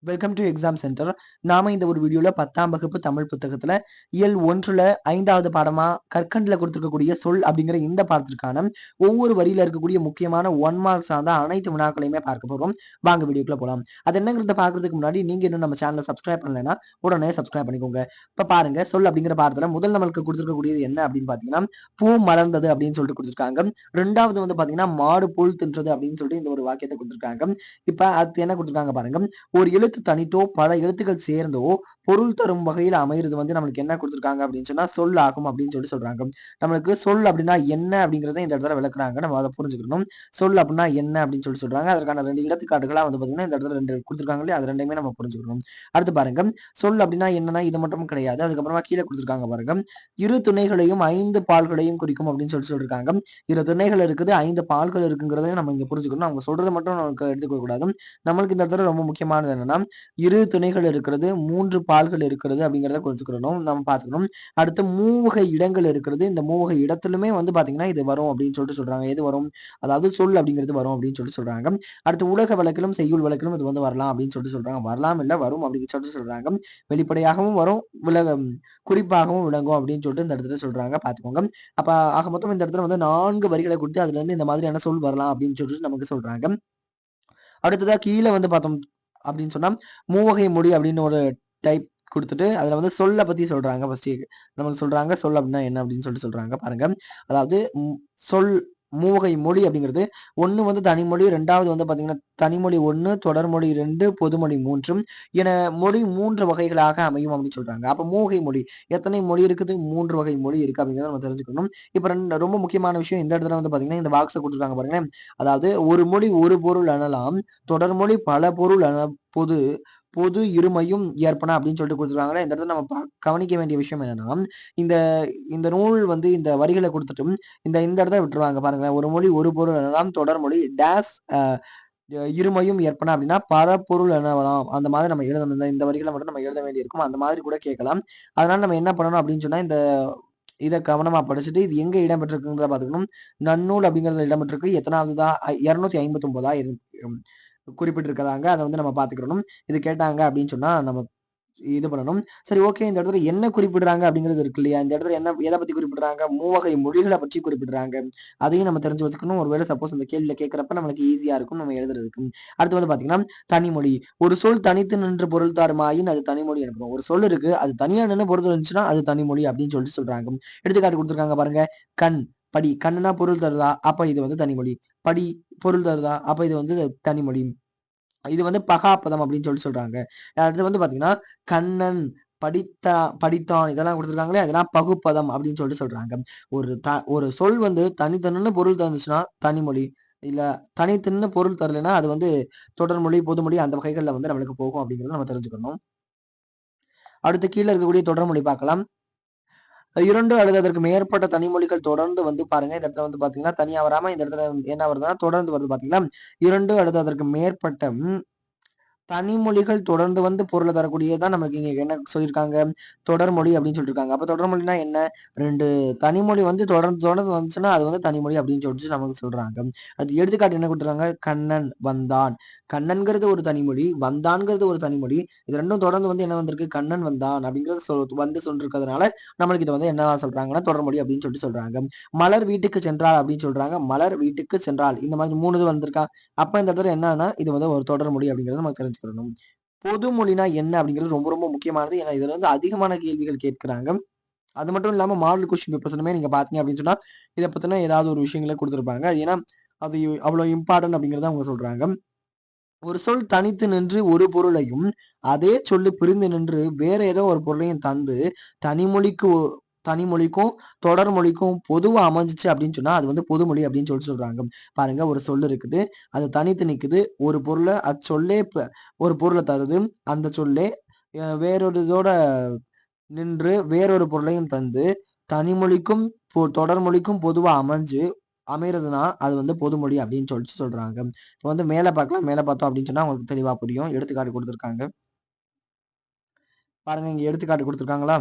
Welcome to exam centre. நாம இந்த ஒரு வீடியோல 10ஆம் வகுப்பு தமிழ் புத்தகத்துல இயல் 1ல 5வது பாடமா கற்கண்டுல கொடுத்திருக்கக்கூடிய சொல் அப்படிங்கிற இந்த பாடத்திற்கான ஒவ்வொரு வரியில இருக்கக்கூடிய முக்கியமான 1 மார்க் சார்ந்த அனைத்து வினாக்களையுமே பார்க்க போறோம். வாங்க வீடியோக்குள்ள போலாம். அது என்னங்கிறத பார்க்கறதுக்கு முன்னாடி நீங்க இன்னும் நம்ம சேனலை சப்ஸ்கிரைப் பண்ணலைன்னா உடனே சப்ஸ்கிரைப் பண்ணிக்கோங்க. இப்ப பாருங்க, சொல் அப்படிங்கிற பாடத்துல முதல் நம்மளுக்கு கொடுத்திருக்கக்கூடியது என்ன அப்படின்னு பாத்தீங்கன்னா, பூ மலர்ந்தது அப்படின்னு சொல்லிட்டு கொடுத்திருக்காங்க. 2வது வந்து பாத்தீங்கன்னா, மாடு புல் தின்றது அப்படின்னு சொல்லிட்டு இந்த ஒரு வாக்கியத்தை கொடுத்திருக்காங்க. இப்ப அடுத்து என்ன கொடுத்திருக்காங்க பாருங்க. ஒரு எழுத்து தனித்தோ பல எழுத்துக்கள் சேர்ந்தோ பொருள் தரும் வகையில் அமைகிறது வந்து நம்மளுக்கு என்ன கொடுத்திருக்காங்க அப்படின்னு சொன்னா சொல் ஆகும் அப்படின்னு சொல்லி சொல்றாங்க. நம்மளுக்கு சொல் அப்படின்னா என்ன அப்படிங்கறத இந்த இடத்துல விளக்குறாங்க. நம்ம அதை புரிஞ்சுக்கணும். சொல் அப்படின்னா என்ன அப்படின்னு சொல்லி சொல்றாங்க. அதற்கான 2 எடுத்துக்காட்டுகளா வந்து பாத்தீங்கன்னா இந்த இடத்துல 2 கொடுத்திருக்காங்க இல்லையா, அது ரெண்டையுமே நம்ம புரிஞ்சுக்கணும். அடுத்து பாருங்க, சொல் அப்படின்னா என்னன்னா இது மட்டும் கிடையாது. அதுக்கப்புறமா கீழே கொடுத்திருக்காங்க பாருங்க, இரு துணைகளையும் 5 பால்களையும் குறிக்கும் அப்படின்னு சொல்லி சொல்லிருக்காங்க. 2 திணைகள் இருக்குது, 5 பால்கள் இருக்குங்கிறத நம்ம இங்க புரிஞ்சுக்கணும். அவங்க சொல்றதை மட்டும் நமக்கு எடுத்துக்க கூடாது. நம்மளுக்கு இந்த இடத்துல ரொம்ப முக்கியமானது என்னன்னா, இரு துணைகள் இருக்கிறது, 3 பால்கள் இருக்கிறது அப்படிங்கிறத குறிச்சுக்கணும், நம்ம பார்த்துக்கணும். அடுத்து மூவகை இடங்கள் இருக்கிறது. இந்த மூவகை இடத்திலுமே வந்து பாத்தீங்கன்னா இது வரும் அப்படின்னு சொல்லிட்டு சொல்றாங்க. எது வரும்? அதாவது சொல் அப்படிங்கிறது வரும் அப்படின்னு சொல்லிட்டு சொல்றாங்க. அடுத்து உலக வழக்கிலும் செய்யுள் வழக்கிலும் இது வந்து வரலாம் அப்படின்னு சொல்லிட்டு சொல்றாங்க. வரலாம் இல்ல, வரும் அப்படின்னு சொல்லிட்டு சொல்றாங்க. வெளிப்படையாகவும் வரும், குறிப்பாகவும் விளங்கும் அப்படின்னு சொல்லிட்டு இந்த இடத்துல சொல்றாங்க, பாத்துக்கோங்க. அப்ப ஆக மொத்தம் இந்த இடத்துல வந்து 4 வரிகளை கொடுத்து அதுல இருந்து இந்த மாதிரியான சொல் வரலாம் அப்படின்னு சொல்லிட்டு நமக்கு சொல்றாங்க. அடுத்ததா கீழே வந்து பார்த்தோம் அப்படின்னு சொன்னா, மூவகை மொழி அப்படின்னு ஒரு டைப் குடுத்துட்டு, அதுல வந்து சொல்ல பத்தி சொல்றாங்க. ஃபர்ஸ்ட் நமக்கு சொல்றாங்க, சொல் அப்படின்னா என்ன அப்படின்னு சொல்லிட்டு சொல்றாங்க பாருங்க. அதாவது சொல் மூவகை மொழி அப்படிங்கிறது 1 வந்து தனிமொழி, 2வது வந்து பார்த்தீங்கன்னா தனிமொழி 1, தொடர்மொழி 2, பொதுமொழி 3 என மொழி 3 வகைகளாக அமையும் அப்படின்னு சொல்றாங்க. அப்ப மூவகை மொழி எத்தனை மொழி இருக்குது? 3 வகை மொழி இருக்கு அப்படிங்கிறத நம்ம தெரிஞ்சுக்கணும். இப்ப ரொம்ப முக்கியமான விஷயம் இந்த இடத்துல வந்து பார்த்தீங்கன்னா, இந்த பாக்ஸ குடுத்துருக்காங்க பாருங்க. அதாவது ஒரு மொழி ஒரு பொருள் எனலாம், தொடர்மொழி பல பொருள் என பொது பொது இருமையும் ஏற்பன அப்படின்னு சொல்லிட்டு குடுத்துருக்காங்கல்ல. இந்த இடத்துல நம்ம கவனிக்க வேண்டிய விஷயம் என்னன்னா, இந்த இந்த நூல் வந்து இந்த வரிகள குடுத்துட்டும், இந்த இடத்த விட்டுருவாங்க பாருங்களேன். ஒரு மொழி ஒரு பொருள் எனலாம், தொடர்மொழி டேஸ் இருமையும் ஏற்பன அப்படின்னா, பரப்பொருள் எனலாம். அந்த மாதிரி நம்ம எழுதணும். இந்த வரிகள மட்டும் நம்ம எழுத வேண்டியிருக்கும். அந்த மாதிரி கூட கேட்கலாம். அதனால நம்ம என்ன பண்ணணும் அப்படின்னு சொன்னா, இத கவனமா படிச்சுட்டு, இது எங்க இடம்பெற்றிருக்குங்கிறத பார்த்துக்கணும். நன்னூல் அப்படிங்கிறதுல இடம்பெற்றிருக்கு. எத்தனாவதுதா? 259 குறிப்பிட்டிருக்கிறாங்க. அத வந்து நம்ம பார்த்துக்கிறணும். இது கேட்டாங்க அப்படின்னு சொன்னா நம்ம இது பண்ணணும். சரி, ஓகே. இந்த இடத்துல என்ன குறிப்பிடுறாங்க அப்படிங்கிறது இருக்கு இல்லையா? இந்த இடத்துல எத பத்தி குறிப்பிடுறாங்க? மூவகை மொழிகள பற்றி குறிப்பிடுறாங்க. அதையும் நம்ம தெரிஞ்சு வச்சுக்கணும். ஒருவேளை சப்போஸ் அந்த கேள்வியில கேட்கிறப்ப நம்மளுக்கு ஈஸியா இருக்கும் நம்ம எழுதுறதுக்கு. அடுத்து வந்து பார்த்தீங்கன்னா, தனிமொழி. ஒரு சொல் தனித்து நின்று பொருள் தருமாயின் அது தனிமொழி எனப்படும். ஒரு சொல் இருக்கு, அது தனியா நின்னு பொருள் இருந்துச்சுன்னா அது தனிமொழி அப்படின்னு சொல்லிட்டு சொல்றாங்க. எடுத்துக்காட்டு குடுத்துருக்காங்க பாருங்க. கண், படி. கண்ணுனா பொருள் தருதா? அப்ப இது வந்து தனிமொழி. படி பொருள் தருதா? அப்ப இது வந்து தனிமொழி. இது வந்து பகாப்பதம் அப்படின்னு சொல்றாங்க. அடுத்து வந்து பாத்தீங்கன்னா, கண்ணன் படித்தான் இதெல்லாம் குடுத்துருக்காங்களே, அதெல்லாம் பகுப்பதம் அப்படின்னு சொல்றாங்க. ஒரு சொல் வந்து தனித்தனின்னு பொருள் தந்துச்சுன்னா தனிமொழி. இல்ல தனித்துன்னு பொருள் தரலைன்னா அது வந்து தொடர்மொழி, பொதுமொழி அந்த வகைகள்ல வந்து நம்மளுக்கு போகும் அப்படிங்கிறத நம்ம தெரிஞ்சுக்கணும். அடுத்து கீழ இருக்கக்கூடிய தொடர்மொழி பார்க்கலாம். 2 அல்லது அதற்கு மேற்பட்ட தனிமொழிகள் தொடர்ந்து வந்து பாருங்க. இந்த இடத்துல வந்து பாத்தீங்கன்னா, தனியா வராம இந்த இடத்துல என்ன வருதுன்னா, தொடர்ந்து வருது பாத்தீங்களா? 2 அல்லது அதற்கு மேற்பட்ட தனிமொழிகள் தொடர்ந்து வந்து பொருள தரக்கூடியதான் நமக்கு இங்க என்ன சொல்லியிருக்காங்க? தொடர்மொழி அப்படின்னு சொல்லியிருக்காங்க. அப்ப தொடர்மொழினா என்ன? 2 தனிமொழி வந்து தொடர்ந்து தொடர்ந்து வந்துச்சுன்னா, அது வந்து தனிமொழி அப்படின்னு சொல்லிட்டு நமக்கு சொல்றாங்க. அது எடுத்துக்காட்டு என்ன குடுத்துருக்காங்க? கண்ணன் வந்தான். கண்ணன்கிறது ஒரு தனிமொழி, வந்தான்ங்கிறது ஒரு தனிமொழி. இது 2ம் தொடர்ந்து வந்து என்ன வந்திருக்கு? கண்ணன் வந்தான் அப்படிங்கிறது வந்து சொல்லிருக்கிறதுனால, நம்மளுக்கு இத வந்து என்னவா சொல்றாங்கன்னா, தொடர்மொழி அப்படின்னு சொல்லிட்டு சொல்றாங்க. மலர் வீட்டுக்கு சென்றாள் அப்படின்னு சொல்றாங்க. மலர் வீட்டுக்கு சென்றாள். இந்த மாதிரி 3 இது வந்திருக்கா? அப்ப இந்த இடத்துல என்னன்னா, இது வந்து ஒரு தொடர்மொழி அப்படிங்கிறத நம்ம தெரிஞ்சுக்கணும். பொதுமொழினா என்ன அப்படிங்கிறது ரொம்ப ரொம்ப முக்கியமானது. ஏன்னா இதுல வந்து அதிகமான கேள்விகள் கேட்கிறாங்க. அது மட்டும் இல்லாம மாடல் கொஸ்டின் பேப்பர்ஸ்லுமே நீங்க பார்த்தீங்க அப்படின்னு சொன்னா, இத பத்தின ஏதாவது ஒரு விஷயங்கள குடுத்திருப்பாங்க. ஏன்னா, அது அவ்வளவு இம்பார்ட்டன்ட் அப்படிங்கிறத அவங்க சொல்றாங்க. ஒரு சொல் தனித்து நின்று ஒரு பொருளையும், அதே சொல்லு பிரிந்து நின்று வேற ஏதோ ஒரு பொருளையும் தந்து, தனிமொழிக்கு தனிமொழிக்கும், தொடர்மொழிக்கும் பொதுவா அமைஞ்சுச்சு அப்படின்னு சொன்னா, அது வந்து பொதுமொழி அப்படின்னு சொல்றாங்க. பாருங்க, ஒரு சொல் இருக்குது. அது தனித்து நிக்குது. ஒரு பொருள அச்சொல்லே ஒரு பொருள தருது. அந்த சொல்லே வேறொரு இதோட நின்று வேறொரு பொருளையும் தந்து, தனிமொழிக்கும் தொடர்மொழிக்கும் பொதுவா அமைறதுன்னா, அது வந்து பொதுமொழி அப்படின்னு சொல்றாங்க. இப்ப வந்து மேல பார்க்கலாம். மேல பார்த்தோம் அப்படின்னு சொன்னா உங்களுக்கு தெளிவா புரியும். எடுத்துக்காட்டு குடுத்துருக்காங்க. பாருங்க, இங்க எடுத்துக்காட்டு குடுத்துருக்காங்களா?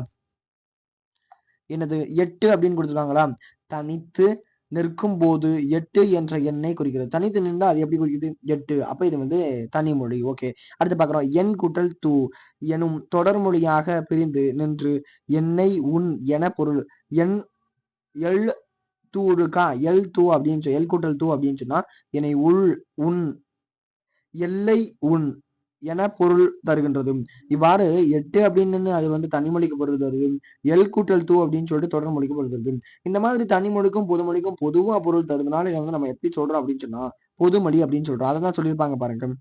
என்னது 8 அப்படின்னு குடுத்துருக்காங்களா? தனித்து நிற்கும்போது 8 என்ற எண்ணை குறிக்கிறது. தனித்து நின்றா அது எப்படி குறிக்குது? 8. அப்ப இது வந்து தனிமொழி. ஓகே. அடுத்து பார்க்குறோம். என் கூட்டல் து எனும் தொடர்மொழியாக பிரிந்து நின்று என்னை, உன் என பொருள். என் எள் தூ இருக்கா? எல் தூ அப்படின்னு எல் கூட்டல் தூ அப்படின்னு சொன்னா, என்னை உள், உன், எல்லை, உன் என பொருள் தருகின்றது. இவ்வாறு 8 அப்படின்னு அது வந்து தனிமொழிக்கு பொருள் தருது. எல் கூட்டல் தூ அப்படின்னு சொல்லிட்டு தொடர்மொழிக்கு பொருள் தருது. இந்த மாதிரி தனிமொழிக்கும் பொதுமொழிக்கும் பொதுவா பொருள் தருதுனால இதை வந்து நம்ம எப்படி சொல்றோம் அப்படின்னு சொன்னா பொதுமொழி அப்படின்னு சொல்றோம். அதை தான் சொல்லியிருப்பாங்க பாருங்க.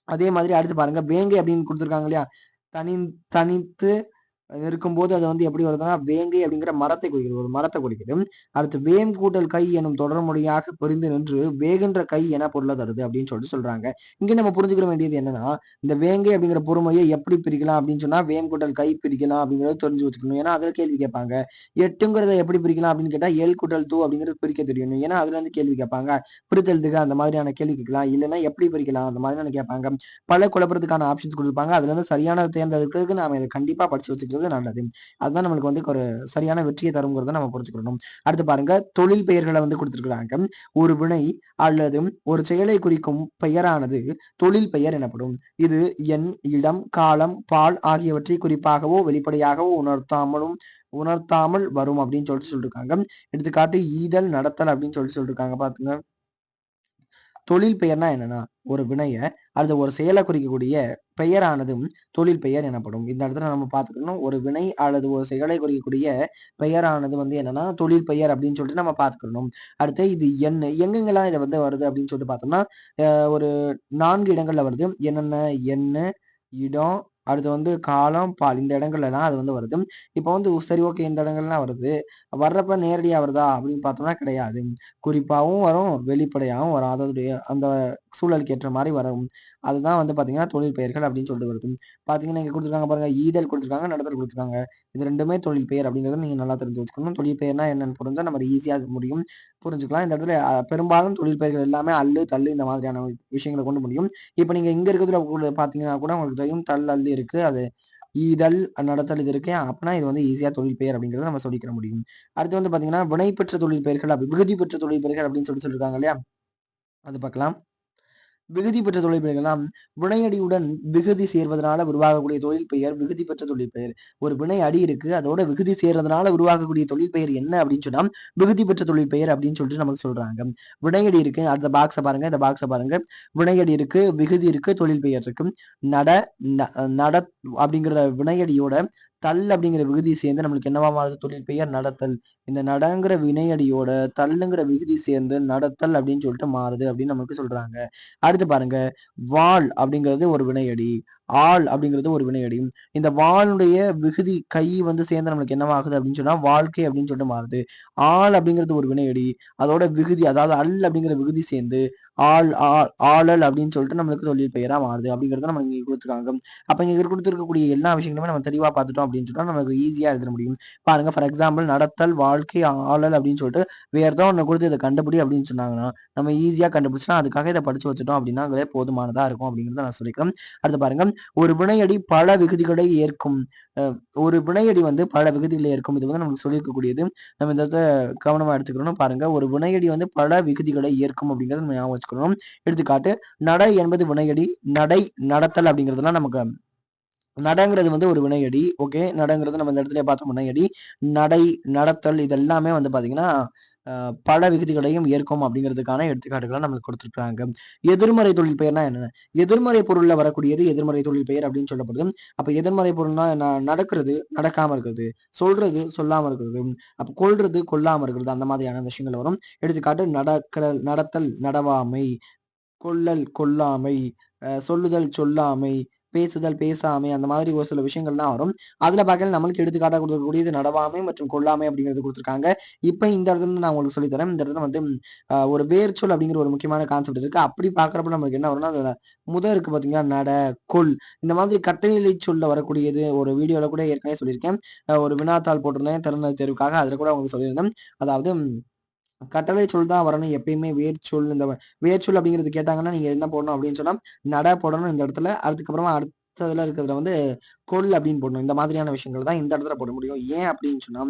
அதே மாதிரி அடுத்து பாருங்க வேங்கை அப்படின்னு கொடுத்துருக்காங்க இல்லையா? தனி தனித்து இருக்கும்போது அது வந்து எப்படி வருதுன்னா வேங்கை அப்படிங்கிற மரத்தை குறிக்கிறது. ஒரு மரத்தை குறிக்கிறது. அடுத்து வேம் கூட்டல் கை எனும் தொடர்மொழியாக புரிந்து நின்று வேகின்ற கை என பொருளை தருது அப்படின்னு சொல்லிட்டு சொல்றாங்க. இங்க நம்ம புரிஞ்சுக்கிற வேண்டியது என்னன்னா இந்த வேங்கை அப்படிங்கிற பொறுமையை எப்படி பிரிக்கலாம் அப்படின்னு சொன்னா வேம் கூட்டல் கை பிரிக்கலாம் அப்படிங்கறத தெரிஞ்சு வச்சுக்கணும். ஏன்னா அதுல கேள்வி கேட்பாங்க. 8ங்கிறத எப்படி பிரிக்கலாம் அப்படின்னு கேட்டா ஏல் கூட்டல் தூ அப்படிங்கிறது பிரிக்க தெரியணும். ஏன்னா அதுல இருந்து கேள்வி கேட்பாங்க. பிரித்தெழுதுக அந்த மாதிரியான கேள்வி கேட்கலாம். இல்லைன்னா எப்படி பிரிக்கலாம் அந்த மாதிரியான கேட்பாங்க. பல குழப்பறதுக்கான ஆப்ஷன்ஸ் கொடுப்பாங்க. அதுல இருந்து சரியானதை தேர்ந்தெடுக்கிறதுக்கு நாம இதை கண்டிப்பா படிச்சு வச்சுக்கிறது நல்லது. அதுதான் நம்மளுக்கு வந்து ஒரு சரியான வெற்றியை தருங்கிறத நம்ம புரிஞ்சுக்கணும். அடுத்து பாருங்க தொழில் பெயர்களை வந்து கொடுத்திருக்கிறாங்க. ஒரு வினை அல்லது ஒரு செயலை குறிக்கும் பெயரானது தொழில் பெயர் எனப்படும். இது எண், இடம், காலம், பால் ஆகியவற்றை குறிப்பாகவோ வெளிப்படையாகவோ உணர்த்தாமல் வரும் அப்படின்னு சொல்லிட்டு சொல்லிருக்காங்க. எடுத்துக்காட்டு ஈதல், நடத்தல் அப்படின்னு சொல்லிட்டு சொல்லிருக்காங்க பாத்துங்க. தொழில் பெயர்னா என்னன்னா ஒரு வினைய அல்லது ஒரு செயலை குறிக்கக்கூடிய பெயரானதும் தொழில் பெயர் எனப்படும். இந்த இடத்துல நம்ம பார்த்துக்கணும். ஒரு வினை அல்லது ஒரு செயலை குறிக்கக்கூடிய பெயரானது வந்து என்னன்னா தொழில் பெயர் அப்படின்னு சொல்லிட்டு நம்ம பார்த்துக்கணும். அடுத்து இது எங்கெங்கெல்லாம் இதை வந்து வருது அப்படின்னு சொல்லிட்டு பார்த்தோம்னா ஒரு 4 இடங்கள்ல வருது. என்னென்ன? எண்ணு, இடம், அடுத்து வந்து காலம், பால் இந்த இடங்கள்லாம் அது வந்து வருது. இப்போ வந்து சரி ஓகே இந்த இடங்கள்லாம் வருது. வர்றப்ப நேரடியா வருதா அப்படின்னு பார்த்தோம்னா கிடையாது. குறிப்பாவும் வரும், வெளிப்படையாவும் வரும். அதோடைய அந்த சூழலுக்கு ஏற்ற மாதிரி வரும். அதுதான் வந்து பார்த்தீங்கன்னா தொழில் பெயர்கள் அப்படின்னு சொல்லிட்டு வருது. பார்த்தீங்கன்னா இங்க கொடுத்துருக்காங்க பாருங்க. ஈதல் கொடுத்துருக்காங்க, நடத்தல் கொடுத்துருக்காங்க. இது 2மே தொழில் பெயர் அப்படிங்கிறத நீங்க நல்லா தெரிஞ்சு வச்சுக்கணும். தொழில் பெயர்னா என்னன்னு புரிஞ்சா நம்ம ஈஸியா முடியும் புரிஞ்சுக்கலாம். இந்த இடத்துல பெரும்பாலும் தொழில் பெயர்கள் எல்லாமே அல்லு, தள்ளு இந்த மாதிரியான விஷயங்களை கொண்டு முடியும். இப்ப நீங்க இங்க இருக்கிறதுல பார்த்தீங்கன்னா கூட உங்களுக்கு தெரியும் தள், அல்லு இருக்கு. அது ஈதல், நடத்தல் இது இருக்கு. அப்பனா இது வந்து ஈஸியா தொழில் பெயர் அப்படிங்கிறத நம்ம சொல்லிக்கிற முடியும். அடுத்து வந்து பார்த்தீங்கன்னா வினை பெற்ற தொழில் பெயர்கள், விகுதி பெற்ற தொழில் பெயர்கள் அப்படின்னு சொல்லியிருக்காங்க இல்லையா? அது பார்க்கலாம். விகுதி பெற்ற தொழில் பெயர்கள்லாம் வினையடியுடன் விகுதி சேர்வதனால உருவாகக்கூடிய தொழில் பெயர் விகுதி பெற்ற தொழில் பெயர். ஒரு வினை அடி இருக்கு. அதோட விகுதி சேர்றதுனால உருவாகக்கூடிய தொழில் பெயர் என்ன அப்படின்னு சொன்னா விகுதி பெற்ற தொழில் பெயர் அப்படின்னு சொல்லிட்டு நமக்கு சொல்றாங்க. வினையடி இருக்கு. அடுத்த பாக்ஸை பாருங்க. இந்த பாக்ஸை பாருங்க. வினையடி இருக்கு, விகுதி இருக்கு, தொழில் பெயர் இருக்கு. நட நட அப்படிங்கிற வினையடியோட தள் அப்படிங்கிற விகுதி சேர்ந்து நம்மளுக்கு என்னவா மாறுது? தொழில் பெயர் நடத்தல். இந்த நடங்கிற வினையடியோட தள்ளுங்கிற விகுதி சேர்ந்து நடத்தல் அப்படின்னு சொல்லிட்டு மாறுது அப்படின்னு நமக்கு சொல்றாங்க. அடுத்து பாருங்க. வாள் அப்படிங்கிறது ஒரு வினையடி. ஆள் அப்படிங்கிறது ஒரு வினையடி. இந்த வாளுடைய விகுதி கை வந்து சேர்ந்து நம்மளுக்கு என்னவாகுது அப்படின்னு சொன்னா வாழ்க்கை அப்படின்னு சொல்லிட்டு மாறுது. ஆள் அப்படிங்கிறது ஒரு வினையடி. அதோட விகுதி அதாவது அல் அப்படிங்கிற விகுதி சேர்ந்து ஆளல் அப்படின்னு சொல்லிட்டு நம்மளுக்கு தொழில் பெயரா மாறுது அப்படிங்கறத நம்ம இங்க கொடுத்துருக்காங்க. அப்ப இங்க கொடுத்துருக்கக்கூடிய எல்லா விஷயங்களுமே நம்ம தெளிவா பார்த்துட்டோம் அப்படின்னு சொன்னா நமக்கு ஈஸியா எழுத முடியும். பாருங்க ஃபார் எக்ஸாம்பிள் நடத்தல், வாழ்க்கை, ஆளல் அப்படின்னு சொல்லிட்டு வேற ஏதோ ஒண்ணு கொடுத்து இதை கண்டுபிடி அப்படின்னு சொன்னாங்கன்னா நம்ம ஈஸியா கண்டுபிடிச்சா அதுக்காக இதை படிச்சு வச்சுட்டோம் அப்படின்னா போதுமானதா இருக்கும் அப்படிங்கிறத நான் சொல்லிக்கிறேன். அடுத்து பாருங்க. ஒரு வினையடி பல விகுதிகளை ஏற்கும். ஒரு வினையடி வந்து பல விகுதிகளை ஏற்கும். இது வந்து நமக்கு சொல்லியிருக்கக்கூடியது. நம்ம இந்த கவனமா எடுத்துக்கணும். பாருங்க. ஒரு வினையடி வந்து பல விகுதிகளை ஏற்கும் அப்படிங்கறத நம்ம ஞாபகம் வச்சுக்கணும். எடுத்துக்காட்டு நடை என்பது வினையடி. நடை, நடத்தல் அப்படிங்கிறதுலாம் நமக்கு நடங்கிறது வந்து ஒரு வினையடி. ஓகே. நடங்கிறது நம்ம இந்த இடத்துல பார்த்தோம் வினையடி. நடை, நடத்தல் இது எல்லாமே வந்து பாத்தீங்கன்னா பல விகுதிகளையும் ஏற்கும் அப்படிங்கிறதுக்கான எடுத்துக்காட்டுகளை நமக்கு கொடுத்துருக்காங்க. எதிர்மறை தொழில் பெயர்னா என்ன? எதிர்மறை பொருள்ல வரக்கூடியது எதிர்மறை தொழில் பெயர் அப்படின்னு சொல்லப்படுது. அப்ப எதிர்மறை பொருள்னா நடக்கிறது, நடக்காம இருக்கிறது, சொல்றது, சொல்லாம இருக்கிறது, அப்ப கொல்றது, கொல்லாம இருக்கிறது அந்த மாதிரியான விஷயங்கள் வரும். எடுத்துக்காட்டு நடத்தல், நடவாமை, கொல்லல், கொல்லாமை, சொல்லுதல், சொல்லாமை, பேசுதல், பேசாமை அந்த மாதிரி ஒரு சில விஷயங்கள்லாம் வரும். அதுல பார்க்கையில நம்மளுக்கு எடுத்துக்காட்டா கொடுக்கக்கூடியது நடவாமை மற்றும் கொல்லாமை அப்படிங்கிறது கொடுத்துருக்காங்க. இப்ப இந்த இடத்துல நான் உங்களுக்கு சொல்லித் தரேன். இந்த இடத்துல வந்து ஒரு வேர்ச்சொல் அப்படிங்கிற ஒரு முக்கியமான கான்செப்ட் இருக்கு. அப்படி பார்க்கறப்ப நமக்கு என்ன வரும்னா அதுல இருக்கு பாத்தீங்களா? நட, கொல் இந்த மாதிரி கட்டளை சொல்ல வரக்கூடியது ஒரு வீடியோல கூட ஏற்கனவே சொல்லியிருக்கேன். ஒரு வினாத்தாள் போட்டிருந்தேன் திறனாய்வு தேர்வுக்காக. அதுல கூட உங்களுக்கு சொல்லியிருந்தேன். அதாவது கட்டளை சொல் தான் வரணும். எப்பயுமே வேர்ச்சொல் இந்த வேர்ச்சொல் அப்படிங்கிறது கேட்டாங்கன்னா நீங்க என்ன போடணும் அப்படின்னு சொன்னா நட போடணும் இந்த இடத்துல. அதுக்கப்புறமா அடுத்ததுல இருக்கிறதுல வந்து கொள் அப்படின்னு போடணும். இந்த மாதிரியான விஷயங்கள் தான் இந்த இடத்துல போட முடியும். ஏன் அப்படின்னு சொன்னா,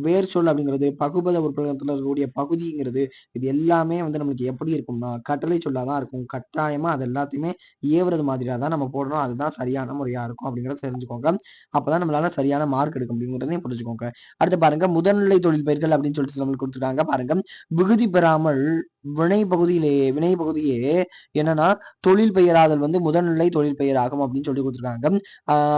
வேர் சொல் அப்படிங்கிறது பகுபத உறுப்பினத்துல இருக்கக்கூடிய பகுதிங்கிறது, இது எல்லாமே வந்து நம்மளுக்கு எப்படி இருக்கும்னா, கட்டளை சொல்லா தான் இருக்கும். கட்டாயமா அது எல்லாத்தையுமே ஏவுறது மாதிரியா தான் நம்ம போடணும். அதுதான் சரியான முறையா இருக்கும் அப்படிங்கிறத தெரிஞ்சுக்கோங்க. அப்பதான் நம்மளால சரியான மார்க் எடுக்க முடியுங்கிறதையும் புரிஞ்சுக்கோங்க. அடுத்து பாருங்க, முதல்நிலை தொழில் பெயர்கள் அப்படின்னு சொல்லிட்டு நம்மளுக்கு குடுத்துருக்காங்க. பாருங்க, விகுதி பெறாமல் வினை பகுதியே என்னன்னா, தொழில் பெயராதல் வந்து முதல்நிலை தொழில் பெயர் ஆகும் அப்படின்னு சொல்லி குடுத்துருக்காங்க.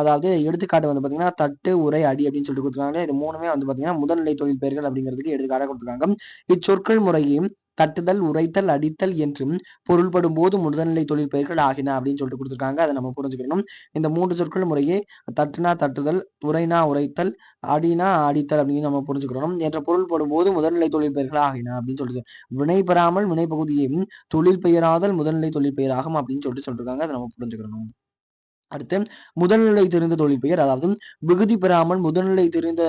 அதாவது எடுத்துக்காட்டு வந்து பார்த்தீங்கன்னா, தட்டு, உரை, அடி அப்படின்னு சொல்லிட்டு குடுத்துருக்காங்க. இது 3மே வந்து பார்த்தீங்கன்னா, முதல்நிலை தொழில் பெயர்கள் அப்படிங்கிறதுக்கு எடுத்துக்காட்டா குடுத்துருக்காங்க. இச்சொற்கள் முறையே தட்டுதல், உரைத்தல், அடித்தல் என்றும் பொருள்படும் போது முதல்நிலை தொழில் பெயர்கள் ஆகின அப்படின்னு சொல்லிட்டு குடுத்துருக்காங்க. அத நம்ம புரிஞ்சுக்கணும். இந்த 3 சொற்கள் முறையே தட்டுனா தட்டுதல், உரைனா உரைத்தல், அடினா அடித்தல் அப்படின்னு நம்ம புரிஞ்சுக்கிறோம். என்ற பொருள்படும் போது முதல்நிலை தொழில் பெயர்கள் ஆகின அப்படின்னு சொல்லிட்டு வினை பெறாமல் வினை பகுதியும் தொழில் பெயராதல் முதல்நிலை தொழில் பெயராகும் அப்படின்னு சொல்லிட்டு சொல்லிருக்காங்க. அத நம்ம புரிஞ்சுக்கணும். அடுத்து முதல்நிலை தெரிந்த தொழில் பெயர், அதாவது விகுதி பெறாமல் முதல்நிலை தெரிந்த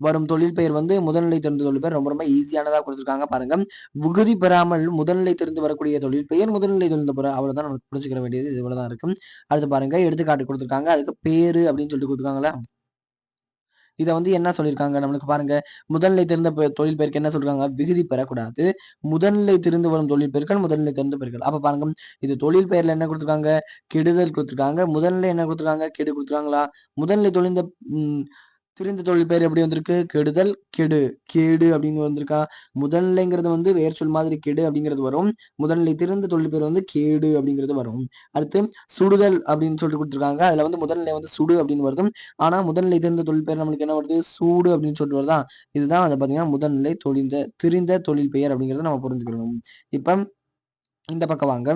வரும் தொழில் பெயர் வந்து முதல்நிலை தெரிந்த தொழில் பெயர் ரொம்ப ரொம்ப ஈஸியானதா கொடுத்துருக்காங்க பாருங்க. விகுதி பெறாமல் முதல்நிலை தெரிந்து வரக்கூடிய தொழில் பெயர் முதல்நிலை தெரிந்த பெயர், அவ்வளவுதான் நமக்கு புரிஞ்சுக்கிற வேண்டியது இது இவ்வளவுதான் இருக்கும். அடுத்து பாருங்க, எடுத்துக்காட்டு கொடுத்துருக்காங்க. அதுக்கு பேரு அப்படின்னு சொல்லிட்டு கொடுத்துருக்காங்களா, இத வந்து என்ன சொல்லியிருக்காங்க நம்மளுக்கு பாருங்க. முதல்நிலை தெரிந்த தொழில் பெயருக்கு என்ன சொல்றாங்க? விகுதி பெறக்கூடாது. முதல்நிலை தெரிந்து வரும் தொழில் பெயர்கள் முதல்நிலை தெரிந்த பெயர்கள். அப்ப பாருங்க, இது தொழில் பெயர்ல என்ன குடுத்துருக்காங்க? கெடுதல் குடுத்துருக்காங்க. முதல்நிலை என்ன குடுத்துருக்காங்க? கெடு குடுத்துருக்காங்களா? முதல்நிலை தொழிந்த ம் திரிந்த தொழில் பெயர் எப்படி வந்திருக்கு? கெடுதல், கெடு, கேடு அப்படின்னு வந்திருக்கா? முதல்நிலைங்கிறது வந்து வேர் சொல் மாதிரி கெடு அப்படிங்கிறது வரும். முதல்நிலை திரிந்த தொழில் பெயர் வந்து கேடு அப்படிங்கிறது வரும். அடுத்து சுடுதல் அப்படின்னு சொல்லிட்டு குடுத்துருக்காங்க. அதுல வந்து முதல்நிலை வந்து சுடு அப்படின்னு வருது. ஆனா முதல்நிலை தெரிந்த தொழில் பெயர் நம்மளுக்கு என்ன வருது? சூடு அப்படின்னு சொல்லிட்டு வருதா? இதுதான் வந்து பாத்தீங்கன்னா முதல்நிலை திரிந்த தொழில் பெயர் அப்படிங்கிறத நம்ம புரிஞ்சுக்கணும். இப்ப இந்த பக்கம் வாங்க.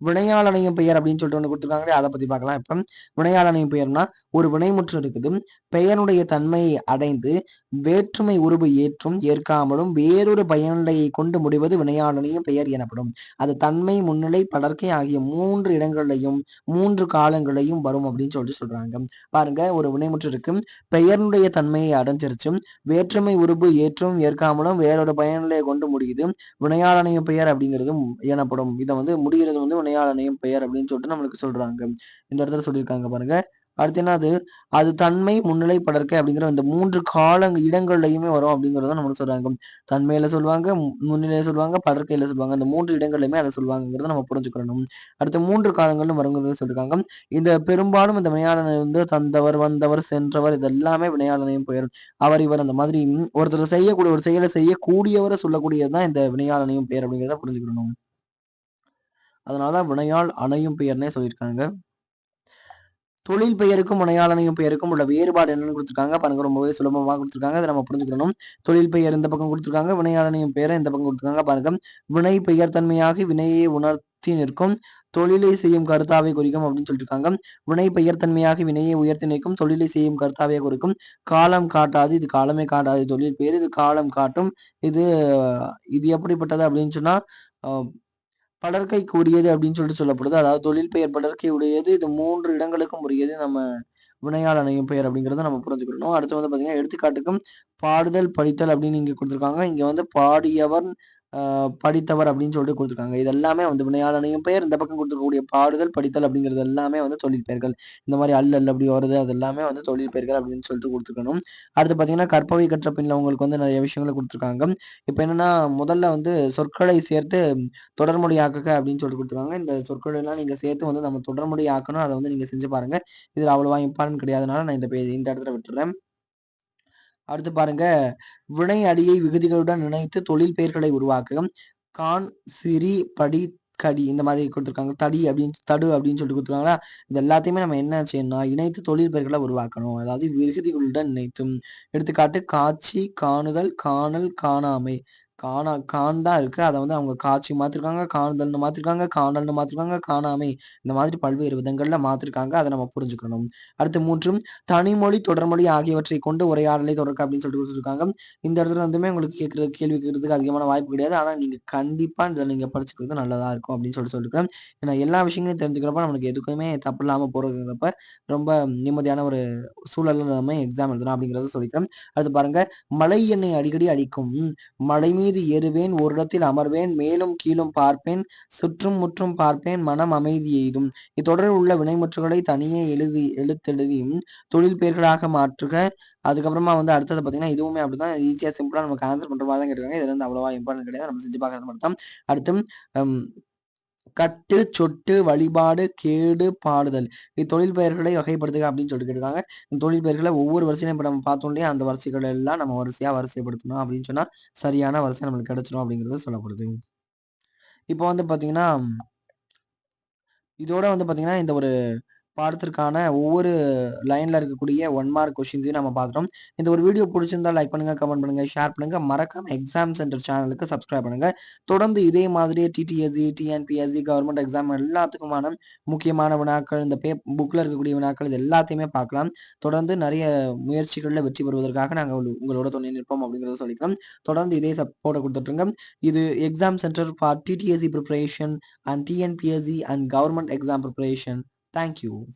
வினையால் அணையும் பெயர் அப்படின்னு சொல்லிட்டு ஒண்ணு குடுத்துருக்காங்களே, அத பத்தி பார்க்கலாம் இப்ப. வினையால் அணையும் பெயர்னா, ஒரு வினைமுற்று இருக்குது. பெயருடைய தன்மையை அடைந்து வேற்றுமை உருபு ஏற்றும் ஏற்காமலும் வேறொரு பயனிலையை கொண்டு முடிவது வினையால் அணையும் பெயர் எனப்படும். அது தன்மை, முன்னிலை, படர்க்கை ஆகிய 3 இடங்களையும் 3 காலங்களையும் வரும் அப்படின்னு சொல்லிட்டு சொல்றாங்க. பாருங்க, ஒரு வினைமுற்று இருக்கு. பெயருடைய தன்மையை அடைஞ்சிருச்சு. வேற்றுமை உருபு ஏற்றும் ஏற்காமலும் வேறொரு பயனிலையை கொண்டு முடியுது. வினையால் அணையும் பெயர் அப்படிங்கிறது எனப்படும். இத வந்து முடிகிறது வந்து வினையால் அணையும் பெயர் அப்படின்னு சொல்லிட்டு நம்மளுக்கு சொல்றாங்க. இந்த இடத்துல சொல்லியிருக்காங்க பாருங்க. அடுத்து என்னது? அது தன்மை, முன்னிலை, படர்க்கை அப்படிங்கிற இந்த 3 இடங்கள்லயுமே வரும் அப்படிங்கிறத நம்மளுக்கு சொல்றாங்க. தன்மையில சொல்லுவாங்க, முன்னிலையில சொல்லுவாங்க, படர்க்கையில சொல்லுவாங்க. அந்த 3 இடங்கள்லயுமே அத சொல்லுவாங்கங்கிறத நம்ம புரிஞ்சுக்கணும். அடுத்து 3 காலங்களும் வருங்கிறத சொல்லியிருக்காங்க. இந்த பெரும்பாலும் இந்த வினையால் அணை வந்து தந்தவர், வந்தவர், சென்றவர் இது எல்லாமே வினையால் அணையும் பெயர். அவர், இவர் அந்த மாதிரி ஒருத்தர் செய்யக்கூடிய ஒரு செயலை செய்யக்கூடியவரை சொல்லக்கூடியது தான் இந்த வினையால் அணையும் பெயர் அப்படிங்கிறத புரிஞ்சுக்கணும். அதனாலதான் வினையால் அணையும் பெயர்னே சொல்லியிருக்காங்க. தொழில் பெயருக்கும் வினையால் அணையும் பெயருக்கும் உள்ள வேறுபாடு என்னன்னு குடுத்துருக்காங்க. பாருங்க, ரொம்பவே சுலபமா குடுத்துருக்காங்க. அத நம்ம புரிஞ்சுக்கணும். தொழில் பெயர் இந்த பக்கம் குடுத்துருக்காங்க. வினையால் அணையும் பெயர இந்த பக்கம் குடுத்துருக்காங்க. பாருங்க, வினை பெயர் தன்மையாகி வினையை உணர்த்தி நிற்கும். தொழிலை செய்யும் கர்த்தாவை குறிக்கும் அப்படின்னு சொல்லியிருக்காங்க. வினை பெயர் தன்மையாகி வினையை உயர்த்தி நிற்கும். தொழிலை செய்யும் கர்த்தாவை குறிக்கும். காலம் காட்டாது. இது காலமே காட்டாது தொழில் பெயர். இது காலம் காட்டும். இது இது எப்படிப்பட்டது அப்படின்னு சொன்னா, அ படர்க்கைக்கு உரியது அப்படின்னு சொல்லிட்டு சொல்லப்படுது. அதாவது தொழில் பெயர் படர்க்கை உடையது. இது 3 இடங்களுக்கும் உரியது. நம்ம வினையால் அணையும் பெயர் அப்படிங்கிறத நம்ம புரிஞ்சுக்கணும். அடுத்து வந்து பார்த்தீங்கன்னா, எடுத்துக்காட்டுக்கும் பாடுதல், படித்தல் அப்படின்னு இங்க குடுத்துருக்காங்க. இங்க வந்து பாடியவர், படித்தவர் அப்படின்னு சொல்லிட்டு குடுத்துருக்காங்க. இது எல்லாமே வந்து வினையால் அணையும் பெயர். இந்த பக்கம் குடுத்துருக்கக்கூடிய பாடுதல், படித்தல் அப்படிங்கிறது எல்லாமே வந்து தொழில் பெயர்கள். இந்த மாரி அல்லல் அப்படி வருது. அது எல்லாமே வந்து தொழில் பெயர்கள் அப்படின்னு சொல்லிட்டு குடுத்துருக்கணும். அடுத்து பார்த்தீங்கன்னா, கற்பவை கற்ற பின்ல உங்களுக்கு வந்து நெறைய விஷயங்கள குடுத்துருக்காங்க. இப்ப என்னன்னா, முதல்ல வந்து சொற்களை சேர்த்து தொடர்மொழி ஆக்குக அப்படின்னு சொல்லிட்டு குடுத்துருக்காங்க. இந்த சொற்கள் எல்லாம் நீங்க சேர்த்து வந்து நம்ம தொடர்மொழி ஆக்கணும். அத வந்து நீங்க செஞ்சு பாருங்க. இதுல அவ்வளவா இம்பார்ட்டன்ட் கிடையாதுனால நான் இந்த இடத்துல விட்டுர்றேன். அடுத்து பாருங்க, வினை அடியை விகுதிகளுடன் இணைத்து தொழில் பெயர்களை உருவாக்குக. கான், சிரி, படி, கடி இந்த மாதிரி குடுத்துருக்காங்க. தடு அப்படின்னு சொல்லிட்டு குடுத்துருக்காங்களா? இது எல்லாத்தையுமே நம்ம என்ன செய்யணும்னா, இணைத்து தொழில் பெயர்கள உருவாக்கணும். அதாவது விகுதிகளுடன் இணைத்தும். எடுத்துக்காட்டு காட்சி, காணுதல், காணல், காணாமை. கான் தான் இருக்கு. அத வந்து அவங்க காட்சி மாத்திருக்காங்க, காணுதல்னு மாத்திருக்காங்க, காணல்னு மாத்திருக்காங்க, காணாமை இந்த மாதிரி பல்வேறு விதங்கள்ல மாத்திருக்காங்க. அத நம்ம புரிஞ்சுக்கணும். அடுத்து 3 தனிமொழி, தொடர்மொழி ஆகியவற்றைக் கொண்டு உரையாடலை தொடர்க அப்படின்னு சொல்லிட்டு குடுத்துருக்காங்க. இந்த இடத்துல வந்துமே உங்களுக்கு கேள்வி கேட்கறதுக்கு அதிகமான வாய்ப்பு கிடையாது. ஆனா நீங்க கண்டிப்பா இத நீங்க படிச்சுக்கிறது நல்லதா இருக்கும் அப்படின்னு சொல்லியிருக்கேன். ஏன்னா எல்லா விஷயங்களையும் தெரிஞ்சுக்கிறப்ப நம்மளுக்கு எதுக்குமே தப்பு இல்லாம போறதுங்கிறப்ப ரொம்ப நிம்மதியான ஒரு சூழல்ல நம்ம எக்ஸாம் எழுதணும் அப்படிங்கிறத சொல்லிக்கிறேன். அடுத்து பாருங்க, மழை என்னை அடிக்கடி அழிக்கும். மழை மீது மீது ஏறுவேன், ஓரிடத்தில் அமர்வேன், மேலும் கீழும் பார்ப்பேன், சுற்றும் முற்றும் பார்ப்பேன், மனம் அமைதி எய்தும். இத்தொடரில் உள்ள வினைமுற்றுகளை தனியே எழுத்தெழுதியும் தொழில் பெயர்களாக மாற்றுக. அதுக்கப்புறமா வந்து அடுத்தது பார்த்தீங்கன்னா, இதுவுமே அப்படிதான் ஈஸியா சிம்பிளா நமக்கு ஆன்சர் பண்ற மாரி தான் கேட்டிருக்காங்க. இதுல இருந்து அவ்வளவா இம்பார்ட்டன்ட் கிடையாது. நம்ம செஞ்சு பார்க்கறது மட்டும் தான். அடுத்து ம் கட்டு, சொட்டு, வழிபாடு, கேடு, பாடுதல். இத்தொழில் பெயர்களை வகைப்படுத்துக அப்படின்னு சொல்லிட்டு கேட்டிருக்காங்க. இந்த தொழில் பெயர்கள ஒவ்வொரு வரிசையிலும் இப்ப நம்ம பார்த்தோம் இல்லையா? அந்த வரிசைகள் எல்லாம் நம்ம வரிசைப்படுத்தணும் அப்படின்னு சொன்னா, சரியான வரிசை நம்மளுக்கு கிடைச்சிரும் அப்படிங்கிறது சொல்லப்படுது. இப்போ வந்து பார்த்தீங்கன்னா, இதோட வந்து பார்த்தீங்கன்னா, இந்த ஒரு பாடத்திற்கான ஒவ்வொரு லைன்ல இருக்கக்கூடிய 1 மார்க் கொஸ்டின்ஸையும் நம்ம பார்த்துட்டோம். இந்த ஒரு வீடியோ புடிச்சிருந்தா லைக் பண்ணுங்க, கமெண்ட் பண்ணுங்க, ஷேர் பண்ணுங்க. மறக்காம எக்ஸாம் சென்டர் சேனலுக்கு சப்ஸ்கிரைப் பண்ணுங்க. தொடர்ந்து இதே மாதிரியே டிடிஎஸ்சி, டிஎன்பிஎஸ்சி, கவர்மெண்ட் எக்ஸாம் எல்லாத்துக்குமான முக்கியமான வினாக்கள், இந்த புக்ல இருக்கக்கூடிய வினாக்கள் இது எல்லாத்தையுமே பார்க்கலாம். தொடர்ந்து நெறைய முயற்சிகள்ல வெற்றி பெறுவதற்காக நாங்க உங்களோட துணை நிற்போம் அப்படிங்கிறத சொல்லிக்கிறோம். தொடர்ந்து இதே சப்போர்ட்ட குடுத்துட்டுருங்க. இது exam centre for TDSC preparation and TNPSC and government exam preparation. Thank you.